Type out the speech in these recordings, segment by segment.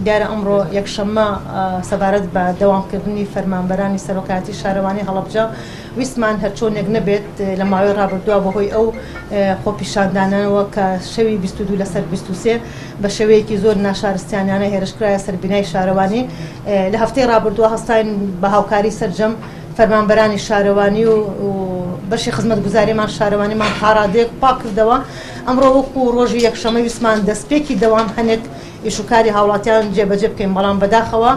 دیارە ئەمڕۆ یەکشەممە سەبارەت بە دەوامکردنی فەرمانبەرانی سەرۆکایەتی شارەوانی هەڵەبجە ویسمان هەرچۆنێک نەبێت لە ماوەی ڕابردووە بەهۆی ئەو خۆپیشاندانەوە کە شەوی 22 لەسەر 23 بە شێوەیەکی زۆر ناشارستیانیانە هێرشکرایە سەر بینای شارەوانی لە هەفتەی ڕابردووە هەستاین بە هاوکاری سەرجەم فەرمانبەرانی شارەوانی و بەشی خزمەتگوزاریمان شارەوانیمان قاڕادەیەک پاک کردەوە. ئەمڕۆ وەکو ڕۆژی یەکشەمە ویسمان دەستپێکی دەوام هەنێک ئیشوکاری هاوڵاتیان جێبەجێ بکەین، بەڵام بەداخەوە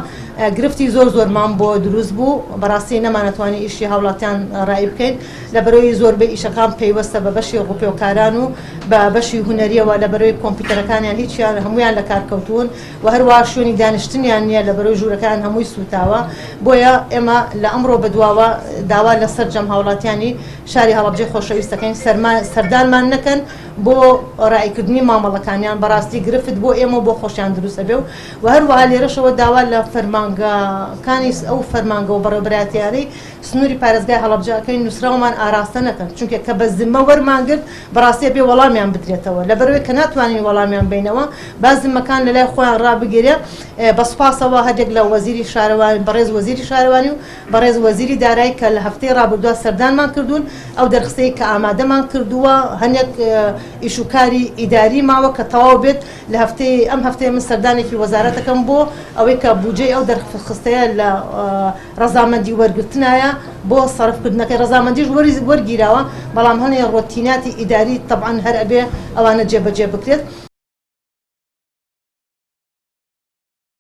گرفتی زۆرمان بۆ دروست بوو، بەڕاستی نەمانەتوانی ئیشی هاوڵاتیان ڕای بکەین لەبەرەوەی زۆربەی ئیشەکان پەیوەستە بە بەشی ڕوپێوکاران و بە بەشی هونەریەوە لەبەرەوەی کۆمپیوتەرەکانیان هیچیان هەمویان لە کارکەوتون و هەروە شوێنی دانیشتنیان نییە لەبەرەوەی ژوورەکان هەمووی سوتاوە. بۆیە ئێمە لە ئەمڕۆ بەدواوە داوا لەسەر جەم هاوڵاتیانی شاری هەڵەبجەی خۆشەویستەکەین سەردانمان نەکەن بۆ ڕایکردنی مامەڵەکانیان، بەڕاستی گرفت بۆ ئێمە بۆ خۆشیان دروستە بێ و هەروەها لێرەشەوە داوا لە فەرمانگەکانی ئەو فەرمانگە و بەڕێوەبەرایەتیارەی سنووری پارێزگای هەڵەبجەکەی نووسراومان ئاراستە نەکەن، چونکە کە بە زممە وەرمانگرت بەڕاستی بێ وەڵامیان بدرێتەوە لەبەرەوەی کە ناتوانین وەڵامیان بینەوە با زممەکان لە لای خۆیان ڕابگیرێ. بەسپاسەوە هەدێک لە وەزیری شارەوانی بەڕێز وەزیری شارەوانی و بەڕێز وەزیری دارایی کە لە هەفتەی ڕابردووە سەردانمان کردوون ئەو دەرخستەی کە ئامادەمان کردووە هەنێک ئیشوکاری ئیداری ماوە کە تەواو بێت لە ئەم هەفتەیە من سەردانێکی وەزارەتەکەم بۆ ئەوەی کە بودجەی ئەو دەرخستەیە لە ڕەزامەندی وەرگرتنایە بۆ سەرفکردنەکەی ڕەزامەندیش وەرگیراوە، بەڵام هەنێ ڕۆتیناتی ئیداری تەبعەن هەر ئەبێ ئەوانە جێبەجێ بکرێت.